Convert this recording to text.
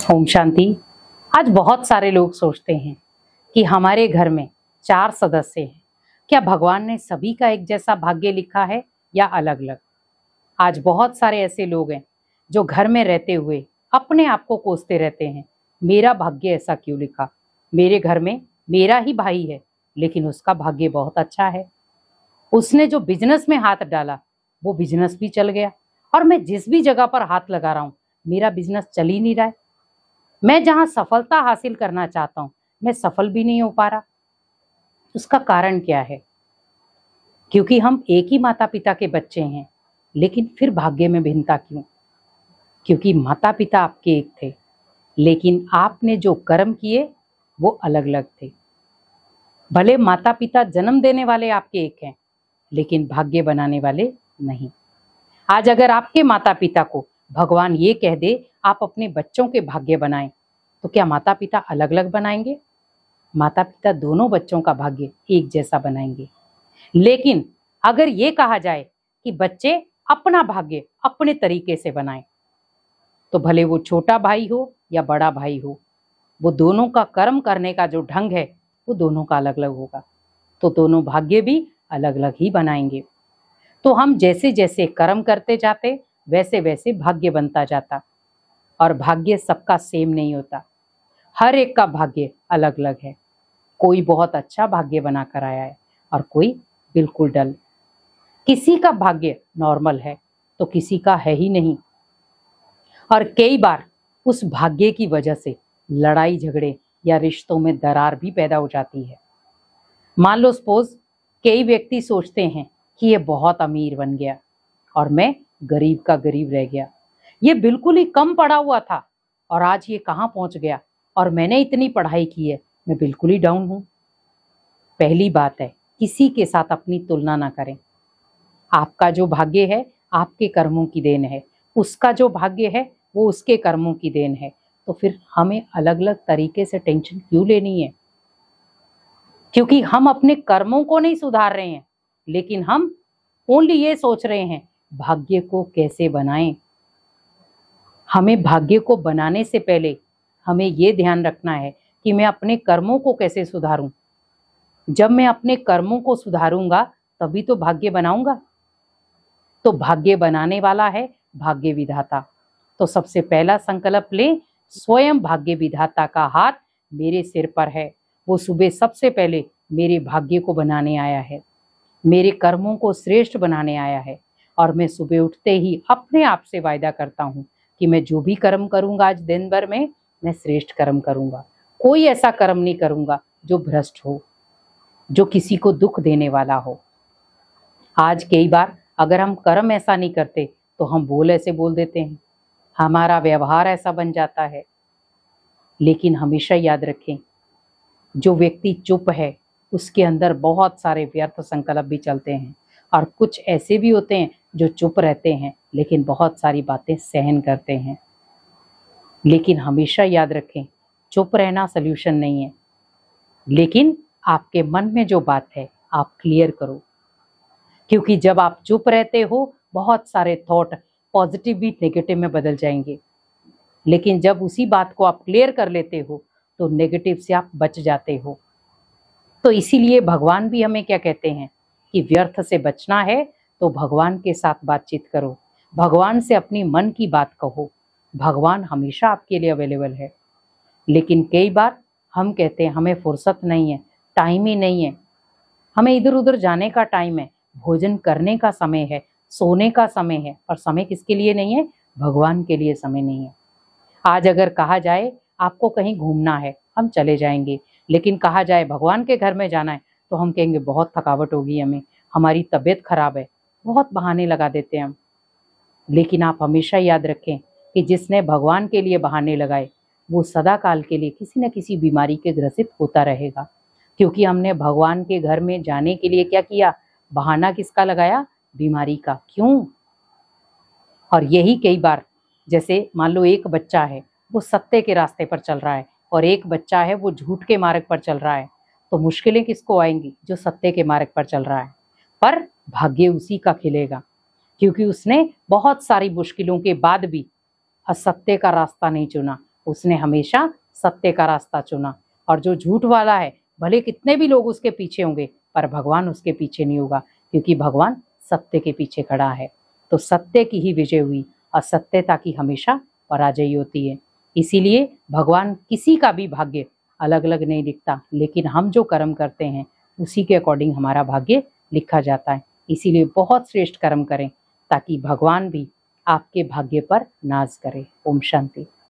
ओम शांति। आज बहुत सारे लोग सोचते हैं कि हमारे घर में 4 सदस्य हैं, क्या भगवान ने सभी का एक जैसा भाग्य लिखा है या अलग अलग। आज बहुत सारे ऐसे लोग हैं जो घर में रहते हुए अपने आप को कोसते रहते हैं, मेरा भाग्य ऐसा क्यों लिखा। मेरे घर में मेरा ही भाई है लेकिन उसका भाग्य बहुत अच्छा है, उसने जो बिजनेस में हाथ डाला वो बिजनेस भी चल गया, और मैं जिस भी जगह पर हाथ लगा रहा हूँ मेरा बिजनेस चल ही नहीं रहा है। मैं जहां सफलता हासिल करना चाहता हूं मैं सफल भी नहीं हो पा रहा। उसका कारण क्या है? क्योंकि हम एक ही माता पिता के बच्चे हैं, लेकिन फिर भाग्य में भिन्नता क्यों? क्योंकि माता पिता आपके एक थे, लेकिन आपने जो कर्म किए वो अलग अलग थे। भले माता पिता जन्म देने वाले आपके एक हैं, लेकिन भाग्य बनाने वाले नहीं। आज अगर आपके माता पिता को भगवान ये कह दे आप अपने बच्चों के भाग्य बनाएं, तो क्या माता पिता अलग अलग बनाएंगे? माता पिता दोनों बच्चों का भाग्य एक जैसा बनाएंगे। लेकिन अगर ये कहा जाए कि बच्चे अपना भाग्य अपने तरीके से बनाएं, तो भले वो छोटा भाई हो या बड़ा भाई हो, वो दोनों का कर्म करने का जो ढंग है वो दोनों का अलग अलग होगा, तो दोनों भाग्य भी अलग अलग ही बनाएंगे। तो हम जैसे जैसे कर्म करते जाते वैसे वैसे भाग्य बनता जाता, और भाग्य सबका सेम नहीं होता, हर एक का भाग्य अलग अलग है। कोई बहुत अच्छा भाग्य बना कर आया है और कोई बिल्कुल डल। किसी का भाग्य नॉर्मल है तो किसी का है ही नहीं, और कई बार उस भाग्य की वजह से लड़ाई झगड़े या रिश्तों में दरार भी पैदा हो जाती है। मान लो सपोज कई व्यक्ति सोचते हैं कि ये बहुत अमीर बन गया और मैं गरीब का गरीब रह गया, ये बिल्कुल ही कम पढ़ा हुआ था और आज ये कहाँ पहुंच गया, और मैंने इतनी पढ़ाई की है मैं बिल्कुल ही डाउन हूं। पहली बात है, किसी के साथ अपनी तुलना ना करें। आपका जो भाग्य है आपके कर्मों की देन है, उसका जो भाग्य है वो उसके कर्मों की देन है। तो फिर हमें अलग अलग तरीके से टेंशन क्यों लेनी है? क्योंकि हम अपने कर्मों को नहीं सुधार रहे हैं, लेकिन हम ओनली ये सोच रहे हैं भाग्य को कैसे बनाएं। हमें भाग्य को बनाने से पहले हमें ये ध्यान रखना है कि मैं अपने कर्मों को कैसे सुधारूं। जब मैं अपने कर्मों को सुधारूंगा तभी तो भाग्य बनाऊंगा। तो भाग्य बनाने वाला है भाग्य विधाता। तो सबसे पहला संकल्प ले, स्वयं भाग्य विधाता का हाथ मेरे सिर पर है। वो सुबह सबसे पहले मेरे भाग्य को बनाने आया है, मेरे कर्मों को श्रेष्ठ बनाने आया है, और मैं सुबह उठते ही अपने आप से वायदा करता हूँ कि मैं जो भी कर्म करूंगा आज दिन भर में मैं श्रेष्ठ कर्म करूंगा। कोई ऐसा कर्म नहीं करूंगा जो भ्रष्ट हो, जो किसी को दुख देने वाला हो। आज कई बार अगर हम कर्म ऐसा नहीं करते तो हम बोल ऐसे बोल देते हैं, हमारा व्यवहार ऐसा बन जाता है। लेकिन हमेशा याद रखें, जो व्यक्ति चुप है उसके अंदर बहुत सारे व्यर्थ संकल्प भी चलते हैं, और कुछ ऐसे भी होते हैं जो चुप रहते हैं लेकिन बहुत सारी बातें सहन करते हैं। लेकिन हमेशा याद रखें, चुप रहना सल्यूशन नहीं है, लेकिन आपके मन में जो बात है आप क्लियर करो। क्योंकि जब आप चुप रहते हो बहुत सारे थॉट पॉजिटिव भी नेगेटिव में बदल जाएंगे, लेकिन जब उसी बात को आप क्लियर कर लेते हो तो नेगेटिव से आप बच जाते हो। तो इसीलिए भगवान भी हमें क्या कहते हैं कि व्यर्थ से बचना है तो भगवान के साथ बातचीत करो, भगवान से अपनी मन की बात कहो। भगवान हमेशा आपके लिए अवेलेबल है। लेकिन कई बार हम कहते हैं हमें फुर्सत नहीं है, टाइम ही नहीं है, हमें इधर उधर जाने का टाइम है, भोजन करने का समय है, सोने का समय है, और समय किसके लिए नहीं है? भगवान के लिए समय नहीं है। आज अगर कहा जाए आपको कहीं घूमना है हम चले जाएंगे, लेकिन कहा जाए भगवान के घर में जाना है तो हम कहेंगे बहुत थकावट होगी हमें, हमारी तबीयत खराब है, बहुत बहाने लगा देते हैं हम। लेकिन आप हमेशा याद रखें कि जिसने भगवान के लिए बहाने लगाए वो सदा काल के लिए किसी न किसी बीमारी के ग्रसित होता रहेगा। क्योंकि हमने भगवान के घर में जाने के लिए क्या किया? बहाना किसका लगाया? बीमारी का। क्यों? और यही कई बार, जैसे मान लो एक बच्चा है वो सत्य के रास्ते पर चल रहा है और एक बच्चा है वो झूठ के मार्ग पर चल रहा है, तो मुश्किलें किसको आएंगी? जो सत्य के मार्ग पर चल रहा है। पर भाग्य उसी का खिलेगा, क्योंकि उसने बहुत सारी मुश्किलों के बाद भी असत्य का रास्ता नहीं चुना, उसने हमेशा सत्य का रास्ता चुना, और जो झूठ वाला है, भले कितने भी लोग उसके पीछे होंगे, पर भगवान उसके पीछे नहीं होगा, क्योंकि भगवान सत्य के पीछे खड़ा है। तो सत्य की ही विजय हुई, असत्यता की हमेशा पराजय होती है। इसीलिए भगवान किसी का भी भाग्य अलग अलग नहीं लिखता, लेकिन हम जो कर्म करते हैं उसी के अकॉर्डिंग हमारा भाग्य लिखा जाता है। इसीलिए बहुत श्रेष्ठ कर्म करें, ताकि भगवान भी आपके भाग्य पर नाज करे। ओम शांति।